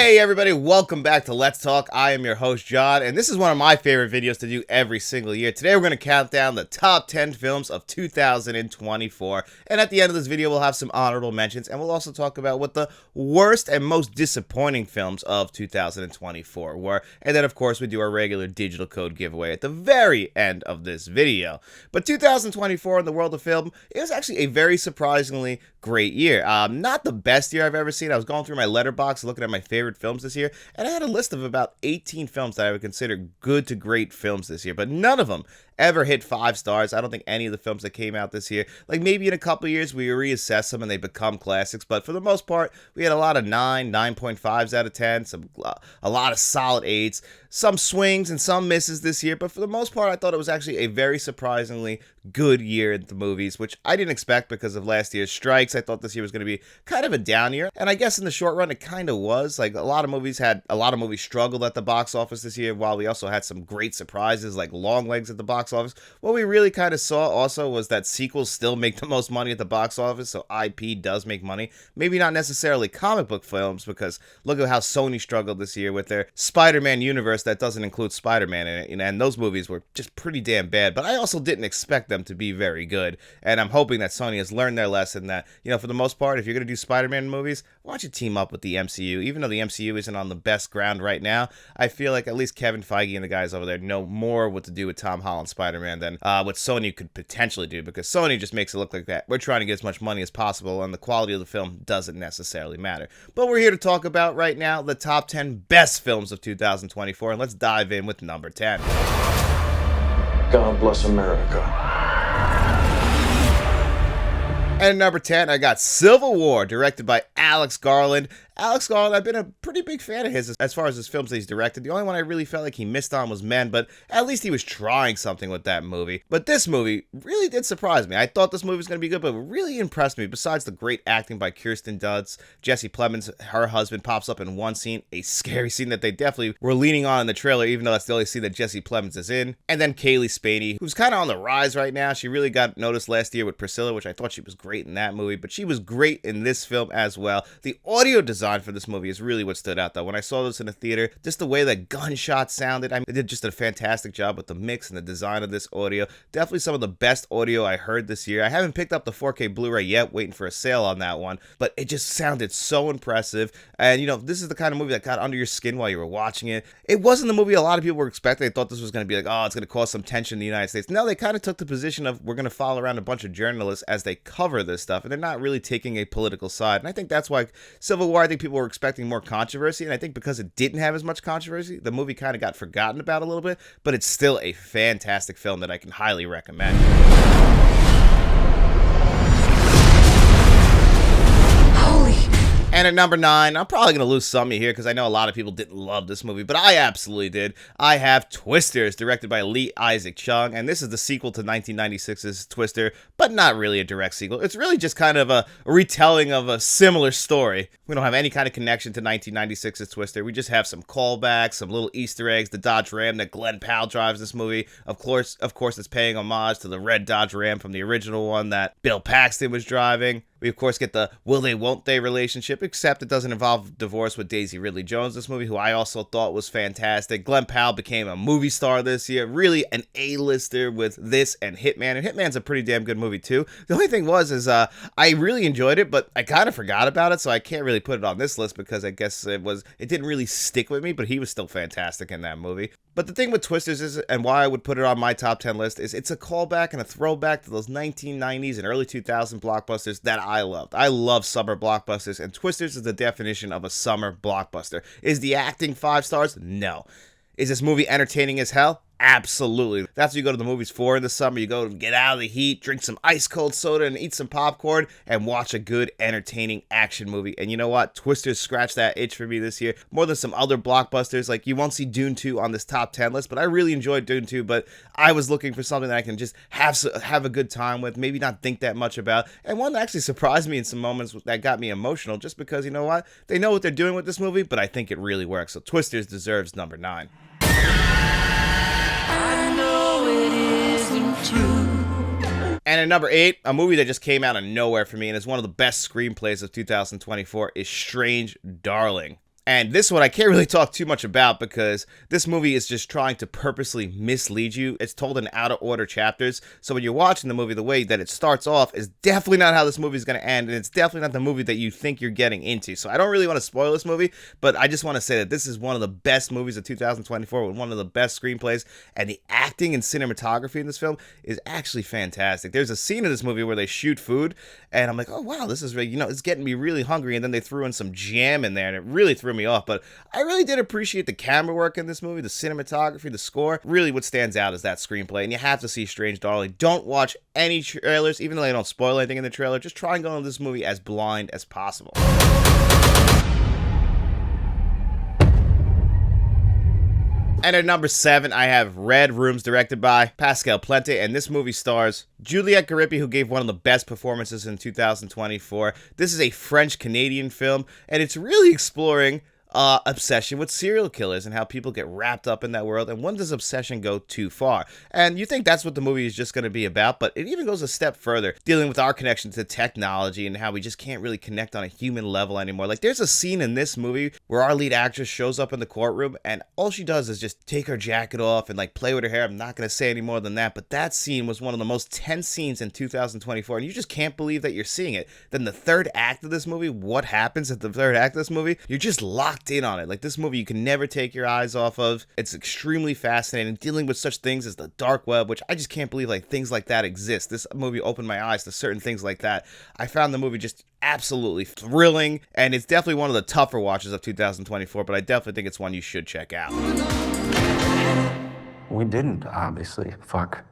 Hey everybody, welcome back to Let's Talk. I am your host, John, and this is one of my favorite videos to do every single year. Today we're going to count down the top 10 films of 2024, and at the end of this video we'll have some honorable mentions, and we'll also talk about what the worst and most disappointing films of 2024 were, and then of course we do our regular digital code giveaway at the very end of this video. But 2024 in the world of film, it was actually a very surprisingly great year. Not the best year I've ever seen. I was going through my letterbox looking at my favorite films this year, and I had a list of about 18 films that I would consider good to great films this year, but none of them ever hit 5 stars. I don't think any of the films that came out this year, like maybe in a couple years we reassess them and they become classics, but for the most part we had a lot of 9.5s out of 10, a lot of solid 8s, some swings and some misses this year, but for the most part I thought it was actually a very surprisingly good year in the movies, which I didn't expect because of last year's strikes. I thought this year was going to be kind of a down year, and I guess in the short run it kind of was. Like a lot of movies struggled at the box office this year, while we also had some great surprises like Longlegs at the box office. What we really kind of saw also was that sequels still make the most money at the box office, so IP does make money. Maybe not necessarily comic book films, because look at how Sony struggled this year with their Spider-Man universe that doesn't include Spider-Man in it, and those movies were just pretty damn bad, but I also didn't expect them to be very good, and I'm hoping that Sony has learned their lesson that, for the most part, if you're going to do Spider-Man movies, why don't you team up with the MCU? Even though the MCU isn't on the best ground right now, I feel like at least Kevin Feige and the guys over there know more what to do with Tom Holland's Spider-Man than what Sony could potentially do, because Sony just makes it look like that we're trying to get as much money as possible and the quality of the film doesn't necessarily matter. But we're here to talk about right now the top 10 best films of 2024, and let's dive in with number 10. God bless America. And at number 10, I got Civil War, directed by Alex Garland. Alex Garland, I've been a pretty big fan of his as far as his films that he's directed. The only one I really felt like he missed on was Men, but at least he was trying something with that movie. But this movie really did surprise me. I thought this movie was going to be good, but it really impressed me. Besides the great acting by Kirsten Dunst, Jesse Plemons, her husband, pops up in one scene, a scary scene that they definitely were leaning on in the trailer, even though that's the only scene that Jesse Plemons is in. And then Kaylee Spaney, who's kind of on the rise right now. She really got noticed last year with Priscilla, which I thought she was great in that movie, but she was great in this film as well. The audio design for this movie is really what stood out, though. When I saw this in the theater, just the way that gunshots sounded, they did just a fantastic job with the mix and the design of this audio. Definitely some of the best audio I heard this year. I haven't picked up the 4K Blu-ray yet, waiting for a sale on that one, but it just sounded so impressive. And this is the kind of movie that got under your skin while you were watching it. It wasn't the movie a lot of people were expecting. They thought this was going to be like, oh, it's going to cause some tension in the United States. No, they kind of took the position of, we're going to follow around a bunch of journalists as they cover this stuff, and they're not really taking a political side. And I think that's why Civil War, I think people were expecting more controversy, and I think because it didn't have as much controversy, the movie kind of got forgotten about a little bit, but it's still a fantastic film that I can highly recommend. And at number 9, I'm probably going to lose some of you here because I know a lot of people didn't love this movie, but I absolutely did. I have Twisters, directed by Lee Isaac Chung, and this is the sequel to 1996's Twister, but not really a direct sequel. It's really just kind of a retelling of a similar story. We don't have any kind of connection to 1996's Twister. We just have some callbacks, some little Easter eggs. The Dodge Ram that Glenn Powell drives this movie, of course, it's paying homage to the red Dodge Ram from the original one that Bill Paxton was driving. We, of course, get the will they, won't they relationship, except it doesn't involve divorce with Daisy Ridley Jones, this movie, who I also thought was fantastic. Glenn Powell became a movie star this year, really an A-lister with this and Hitman, and Hitman's a pretty damn good movie, too. The only thing is I really enjoyed it, but I kind of forgot about it, so I can't really put it on this list because I guess it didn't really stick with me, but he was still fantastic in that movie. But the thing with Twisters is, and why I would put it on my top 10 list, is it's a callback and a throwback to those 1990s and early 2000 blockbusters that I loved. I love summer blockbusters, and Twisters is the definition of a summer blockbuster. Is the acting 5 stars? No. Is this movie entertaining as hell? Absolutely. That's what you go to the movies for in the summer. You go to get out of the heat, drink some ice cold soda and eat some popcorn and watch a good, entertaining action movie. And you know what? Twisters scratched that itch for me this year more than some other blockbusters. Like, you won't see Dune 2 on this top 10 list, but I really enjoyed Dune 2, but I was looking for something that I can just have a good time with, maybe not think that much about, and one that actually surprised me in some moments that got me emotional, just because, you know what? They know what they're doing with this movie, but I think it really works. So Twisters deserves number 9. And at number 8, a movie that just came out of nowhere for me and is one of the best screenplays of 2024 is Strange Darling. And this one I can't really talk too much about because this movie is just trying to purposely mislead you. It's told in out of order chapters. So when you're watching the movie, the way that it starts off is definitely not how this movie is going to end. And it's definitely not the movie that you think you're getting into. So I don't really want to spoil this movie, but I just want to say that this is one of the best movies of 2024 with one of the best screenplays. And the acting and cinematography in this film is actually fantastic. There's a scene in this movie where they shoot food and I'm like, oh wow, this is really, it's getting me really hungry. And then they threw in some jam in there and it really threw me off. But I really did appreciate the camera work in this movie, the cinematography, the score. Really what stands out is that screenplay. And you have to see Strange Darling. Don't watch any trailers, even though they don't spoil anything in the trailer. Just try and go into this movie as blind as possible. And at number 7, I have Red Rooms, directed by Pascal Plente, and this movie stars Juliette Garipi, who gave one of the best performances in 2024. This is a French-Canadian film, and it's really exploring obsession with serial killers and how people get wrapped up in that world, and when does obsession go too far? And you think that's what the movie is just going to be about, but it even goes a step further, dealing with our connection to technology and how we just can't really connect on a human level anymore. Like, there's a scene in this movie where our lead actress shows up in the courtroom and all she does is just take her jacket off and like play with her hair. I'm not going to say any more than that, but that scene was one of the most tense scenes in 2024, and you just can't believe that you're seeing it. Then the third act of this movie, what happens at the third act of this movie? You're just locked in on it. Like, this movie you can never take your eyes off of. It's extremely fascinating, dealing with such things as the dark web, which I just can't believe like things like that exist. This movie opened my eyes to certain things like that. I found the movie just absolutely thrilling, and it's definitely one of the tougher watches of 2024, but I definitely think it's one you should check out. We didn't, obviously. Fuck.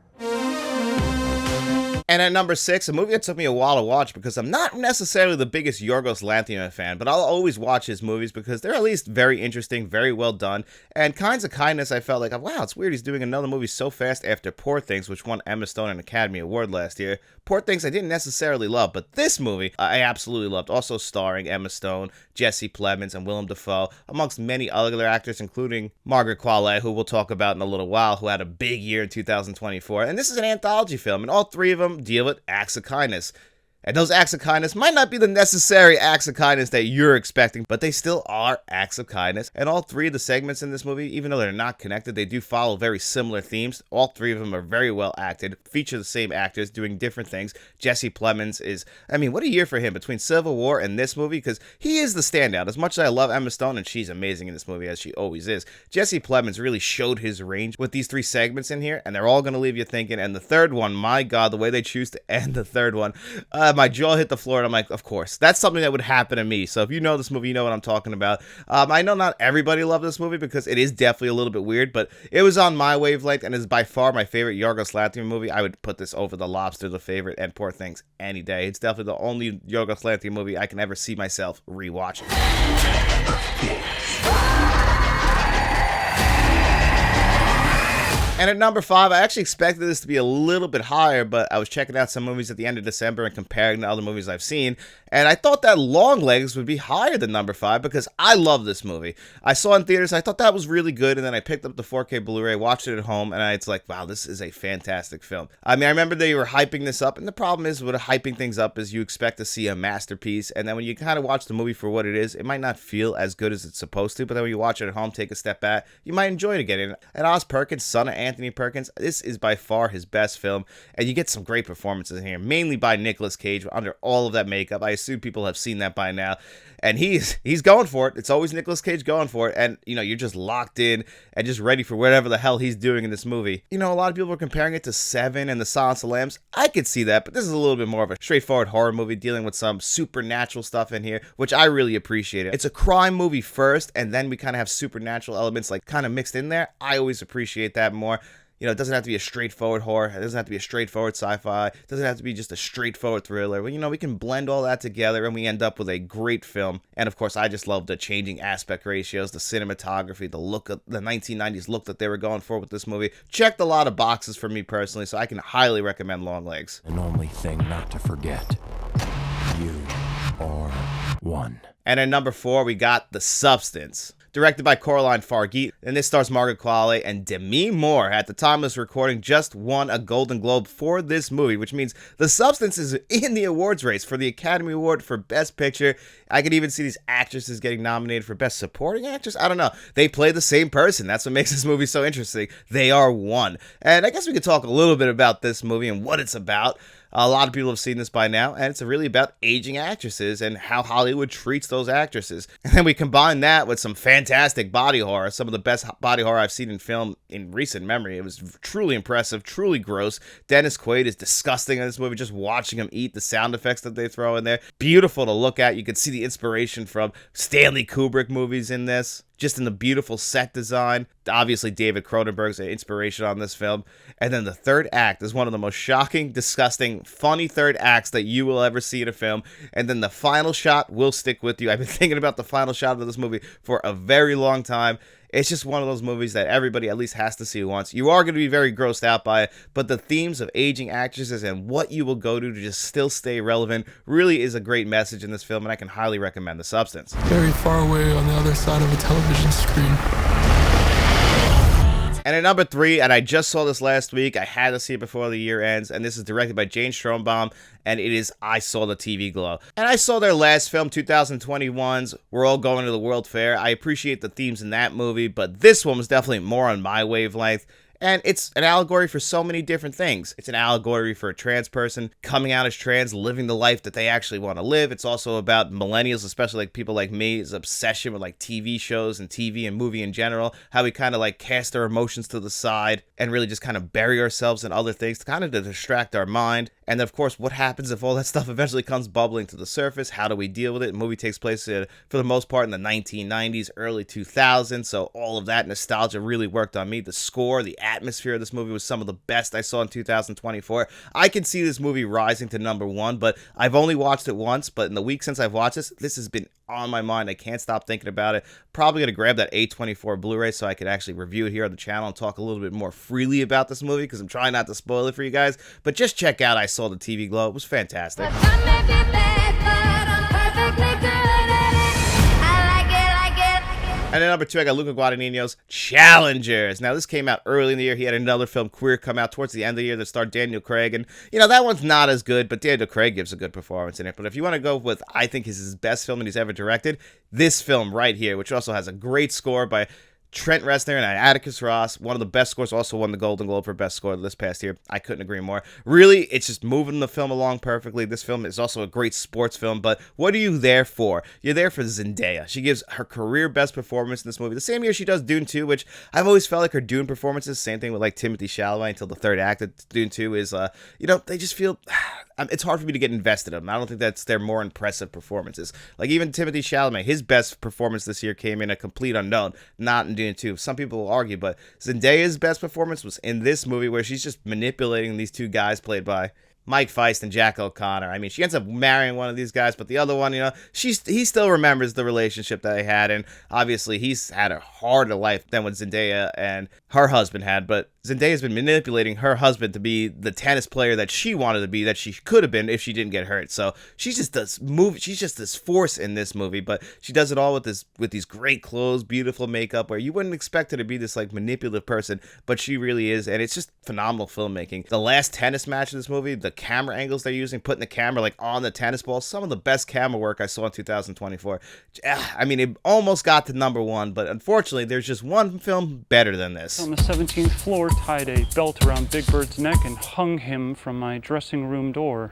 And at number 6, a movie that took me a while to watch because I'm not necessarily the biggest Yorgos Lanthimos fan, but I'll always watch his movies because they're at least very interesting, very well done. And Kinds of Kindness, I felt like, wow, it's weird he's doing another movie so fast after Poor Things, which won Emma Stone an Academy Award last year. Poor Things I didn't necessarily love, but this movie I absolutely loved. Also starring Emma Stone, Jesse Plemons, and Willem Dafoe, amongst many other actors, including Margaret Qualley, who we'll talk about in a little while, who had a big year in 2024. And this is an anthology film, and all three of them deal with acts of kindness. And those acts of kindness might not be the necessary acts of kindness that you're expecting, but they still are acts of kindness. And all three of the segments in this movie, even though they're not connected, they do follow very similar themes. All three of them are very well acted, feature the same actors doing different things. Jesse Plemons is, I mean, what a year for him between Civil War and this movie, because he is the standout. As much as I love Emma Stone, and she's amazing in this movie, as she always is, Jesse Plemons really showed his range with these three segments in here, and they're all going to leave you thinking. And the third one, my God, the way they choose to end the third one, my jaw hit the floor, and I'm like, of course, that's something that would happen to me. So if you know this movie, you know what I'm talking about. I know not everybody loved this movie because it is definitely a little bit weird, but it was on my wavelength and is by far my favorite Yorgos Lanthimos movie. I would put this over The Lobster, The Favorite, and Poor Things any day. It's definitely the only Yorgos Lanthimos movie I can ever see myself rewatching. And at number 5, I actually expected this to be a little bit higher, but I was checking out some movies at the end of December and comparing to other movies I've seen, and I thought that Longlegs would be higher than number 5 because I love this movie. I saw it in theaters, I thought that was really good, and then I picked up the 4K Blu-ray, watched it at home, and it's like, wow, this is a fantastic film. I mean, I remember they were hyping this up, and the problem is with hyping things up is you expect to see a masterpiece, and then when you kind of watch the movie for what it is, it might not feel as good as it's supposed to, but then when you watch it at home, take a step back, you might enjoy it again. And Oz Perkins, son of Anthony Perkins, this is by far his best film, and you get some great performances in here, mainly by Nicolas Cage under all of that makeup. I assume people have seen that by now, and he's going for it. It's always Nicolas Cage going for it, and you're just locked in and just ready for whatever the hell he's doing in this movie. A lot of people are comparing it to Seven and The Silence of the Lambs. I could see that, but this is a little bit more of a straightforward horror movie dealing with some supernatural stuff in here, which I really appreciate. It's a crime movie first, and then we kind of have supernatural elements like kind of mixed in there. I always appreciate that more. It doesn't have to be a straightforward horror. It doesn't have to be a straightforward sci-fi. It doesn't have to be just a straightforward thriller. Well, we can blend all that together and we end up with a great film. And of course, I just love the changing aspect ratios, the cinematography, the look of the 1990s look that they were going for with this movie. Checked a lot of boxes for me personally, so I can highly recommend Longlegs. An only thing not to forget. You are one. And at number 4, we got The Substance, directed by Coraline Fargeet, and this stars Margaret Qualley and Demi Moore. At the time of this recording, just won a Golden Globe for this movie, which means The Substance is in the awards race for the Academy Award for Best Picture. I could even see these actresses getting nominated for Best Supporting Actress. I don't know. They play the same person. That's what makes this movie so interesting. They are one. And I guess we could talk a little bit about this movie and what it's about. A lot of people have seen this by now, and it's really about aging actresses and how Hollywood treats those actresses. And then we combine that with some fantastic body horror, some of the best body horror I've seen in film in recent memory. It was truly impressive, truly gross. Dennis Quaid is disgusting in this movie, just watching him eat, the sound effects that they throw in there. Beautiful to look at. You could see the inspiration from Stanley Kubrick movies in this. Just in the beautiful set design. Obviously, David Cronenberg's an inspiration on this film. And then the third act is one of the most shocking, disgusting, funny third acts that you will ever see in a film. And then the final shot will stick with you. I've been thinking about the final shot of this movie for a very long time. It's just one of those movies that everybody at least has to see once. You are going to be very grossed out by it, but the themes of aging actresses and what you will go to just still stay relevant really is a great message in this film, and I can highly recommend The Substance. Very far away on the other side of a television screen. And at number 3, and I just saw this last week, I had to see it before the year ends, and this is directed by Jane Strombaum, and it is I Saw the TV Glow. And I saw their last film, 2021's We're All Going to the World Fair. I appreciate the themes in that movie, but this one was definitely more on my wavelength. And it's an allegory for so many different things. It's an allegory for a trans person coming out as trans, living the life that they actually want to live. It's also about millennials, especially like people like me, his obsession with like TV shows and TV and movie in general, how we kind of like cast our emotions to the side and really just kind of bury ourselves in other things to kind of to distract our mind. And of course, what happens if all that stuff eventually comes bubbling to the surface? How do we deal with it? The movie takes place for the most part in the 1990s, early 2000s. So all of that nostalgia really worked on me. The score, the atmosphere of this movie was some of the best I saw in 2024. I can see this movie rising to number 1, but I've only watched it once. But in the week since I've watched this has been on my mind. I can't stop thinking about it. Probably going to grab that A24 Blu-ray so I could actually review it here on the channel and talk a little bit more freely about this movie because I'm trying not to spoil it for you guys. But just check out I Saw the TV Glow. It was fantastic. And at number 2, I got Luca Guadagnino's Challengers. Now, this came out early in the year. He had another film, Queer, come out towards the end of the year that starred Daniel Craig. And, you know, that one's not as good, but Daniel Craig gives a good performance in it. But if you want to go with, I think, is his best film that he's ever directed, this film right here, which also has a great score by Trent Reznor and Atticus Ross, one of the best scores, also won the Golden Globe for Best Score this past year. I couldn't agree more. Really, it's just moving the film along perfectly. This film is also a great sports film, but what are you there for? You're there for Zendaya. She gives her career best performance in this movie. The same year she does Dune 2, which I've always felt like her Dune performances, same thing with like Timothée Chalamet until the third act of Dune 2 is, you know, they just feel... It's hard for me to get invested in them. I don't think that's their more impressive performances. Like even Timothée Chalamet, his best performance this year came in a complete unknown, not in Dune 2. Some people will argue, but Zendaya's best performance was in this movie where she's just manipulating these two guys played by Mike Feist and Jack O'Connor. I mean, she ends up marrying one of these guys, but the other one, you know, he still remembers the relationship that they had, and obviously he's had a harder life than what Zendaya and her husband had, but Zendaya's been manipulating her husband to be the tennis player that she wanted to be, that she could have been if she didn't get hurt. So she's just this force in this movie, but she does it all with these great clothes, beautiful makeup, where you wouldn't expect her to be this like manipulative person, but she really is, and it's just phenomenal filmmaking. The last tennis match of this movie, the camera angles they're using, putting the camera like on the tennis ball, some of the best camera work I saw in 2024. I mean, it almost got to number 1, but unfortunately, there's just one film better than this. On the 17th floor, tied a belt around Big Bird's neck and hung him from my dressing room door.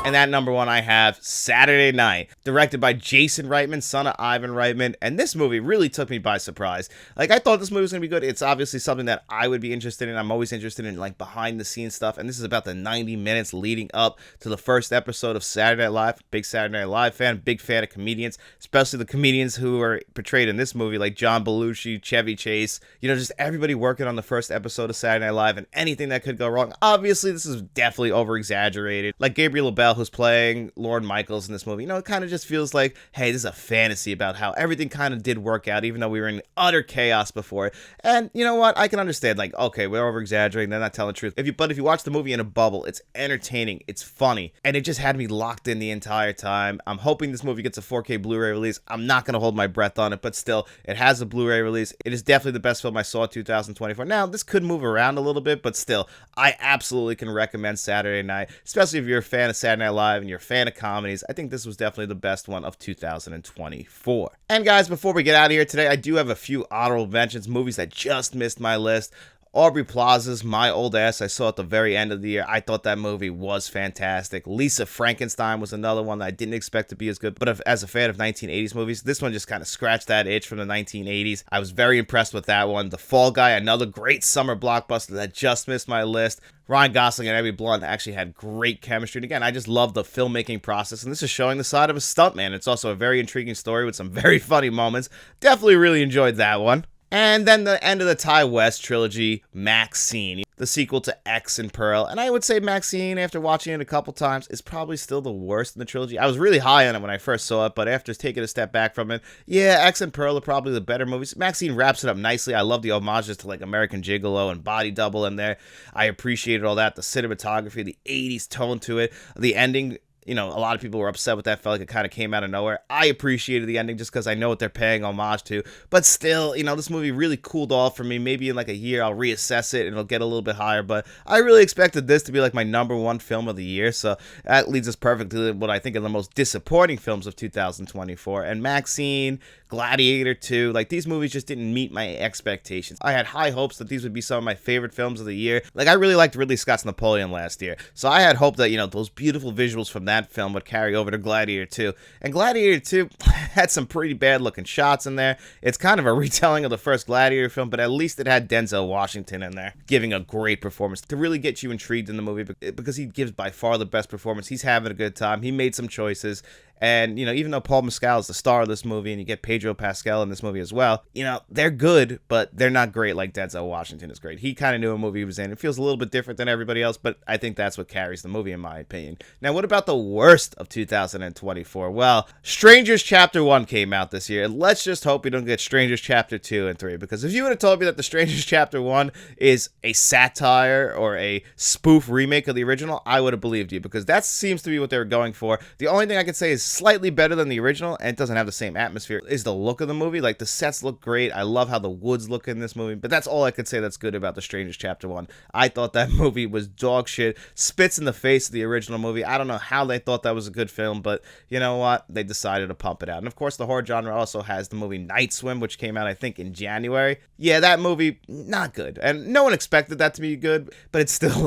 And that number 1 I have, Saturday Night, directed by Jason Reitman, son of Ivan Reitman. And this movie really took me by surprise. Like, I thought this movie was going to be good. It's obviously something that I would be interested in. I'm always interested in, like, behind-the-scenes stuff. And this is about the 90 minutes leading up to the first episode of Saturday Night Live. Big Saturday Night Live fan, big fan of comedians, especially the comedians who are portrayed in this movie, like John Belushi, Chevy Chase. You know, just everybody working on the first episode episode of Saturday Night Live and anything that could go wrong. Obviously, this is definitely over-exaggerated. Like Gabriel LaBelle, who's playing Lorne Michaels in this movie, it kind of just feels like, hey, this is a fantasy about how everything kind of did work out, even though we were in utter chaos before. And you know what? I can understand, like, okay, we're over-exaggerating, they're not telling the truth. But if you watch the movie in a bubble, it's entertaining, it's funny, and it just had me locked in the entire time. I'm hoping this movie gets a 4K Blu-ray release. I'm not going to hold my breath on it, but still, it has a Blu-ray release. It is definitely the best film I saw in 2024. Now, this could move around a little bit, but still, I absolutely can recommend Saturday Night, especially if you're a fan of Saturday Night Live and you're a fan of comedies. I think this was definitely the best one of 2024. And guys, before we get out of here today, I do have a few honorable mentions, movies that just missed my list. Aubrey Plaza's My Old Ass, I saw at the very end of the year. I thought that movie was fantastic. Lisa Frankenstein was another one that I didn't expect to be as good, but as a fan of 1980s movies, this one just kind of scratched that itch from the 1980s. I was very impressed with that one. The Fall Guy, another great summer blockbuster that just missed my list. Ryan Gosling and Emily Blunt actually had great chemistry. And again, I just love the filmmaking process, and this is showing the side of a stuntman. It's also a very intriguing story with some very funny moments. Definitely really enjoyed that one. And then the end of the Ty West trilogy, Maxine, the sequel to X and Pearl. And I would say Maxine, after watching it a couple times, is probably still the worst in the trilogy. I was really high on it when I first saw it, but after taking a step back from it, yeah, X and Pearl are probably the better movies. Maxine wraps it up nicely. I love the homages to like American Gigolo and Body Double in there. I appreciated all that, the cinematography, the 80s tone to it, the ending. A lot of people were upset with that. Felt like it kind of came out of nowhere. I appreciated the ending just because I know what they're paying homage to. But still, this movie really cooled off for me. Maybe in like a year, I'll reassess it and it'll get a little bit higher. But I really expected this to be like my #1 film of the year. So that leads us perfectly to what I think are the most disappointing films of 2024. And Maxine, Gladiator 2, like these movies just didn't meet my expectations. I had high hopes that these would be some of my favorite films of the year. Like I really liked Ridley Scott's Napoleon last year. So I had hope that, those beautiful visuals from that film would carry over to Gladiator 2. And Gladiator 2 had some pretty bad looking shots in there. It's kind of a retelling of the first Gladiator film, but at least it had Denzel Washington in there giving a great performance to really get you intrigued in the movie, because he gives by far the best performance. He's having a good time. He made some choices. And, even though Paul Mescal is the star of this movie, and you get Pedro Pascal in this movie as well, they're good, but they're not great like Denzel Washington is great. He kind of knew what movie he was in. It feels a little bit different than everybody else, but I think that's what carries the movie, in my opinion. Now, what about the worst of 2024? Well, Strangers Chapter 1 came out this year, and let's just hope we don't get Strangers Chapter 2 and 3, because if you would have told me that the Strangers Chapter 1 is a satire or a spoof remake of the original, I would have believed you, because that seems to be what they were going for. The only thing I could say is slightly better than the original, and it doesn't have the same atmosphere, is the look of the movie. Like the sets look great. I love how the woods look in this movie, but that's all I could say that's good about The Strangers Chapter 1. I thought that movie was dog shit, spits in the face of the original movie. I don't know how they thought that was a good film, but you know what? They decided to pump it out. And of course, the horror genre also has the movie Night Swim, which came out, I think, in January. Yeah, that movie, not good. And no one expected that to be good, but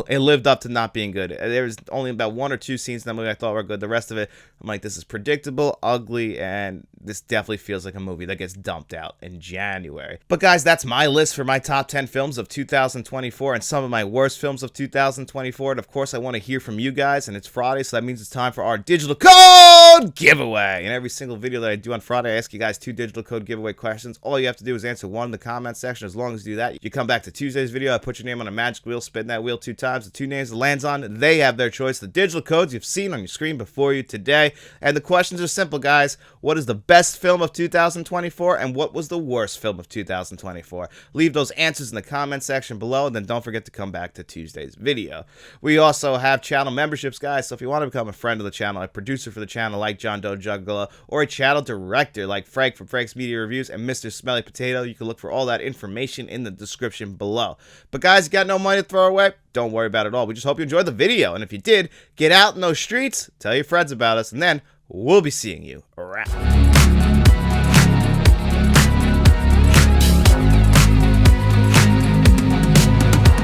it lived up to not being good. There was only about 1 or 2 scenes in that movie I thought were good. The rest of it, I'm like, this is predictable, ugly, and this definitely feels like a movie that gets dumped out in January. But guys, that's my list for my top 10 films of 2024 and some of my worst films of 2024. And of course, I want to hear from you guys, and it's Friday, so that means it's time for our digital code giveaway. And every single video that I do on Friday, I ask you guys 2 digital code giveaway questions. All you have to do is answer one in the comment section. As long as you do that, you come back to Tuesday's video, I put your name on a magic wheel, spin that wheel 2 times. The 2 names it lands on, they have their choice. The digital codes you've seen on your screen before you today. And the questions are simple, guys. What is the best film of 2024, and what was the worst film of 2024? Leave those answers in the comment section below, and then don't forget to come back to Tuesday's video. We also have channel memberships, guys, so if you want to become a friend of the channel, a producer for the channel like John Doe Juggalo, or a channel director like Frank from Frank's Media Reviews and Mr. Smelly Potato, you can look for all that information in the description below. But guys, you got no money to throw away? Don't worry about it at all. We just hope you enjoyed the video, and if you did, get out in those streets, tell your friends about us, and then we'll be seeing you around.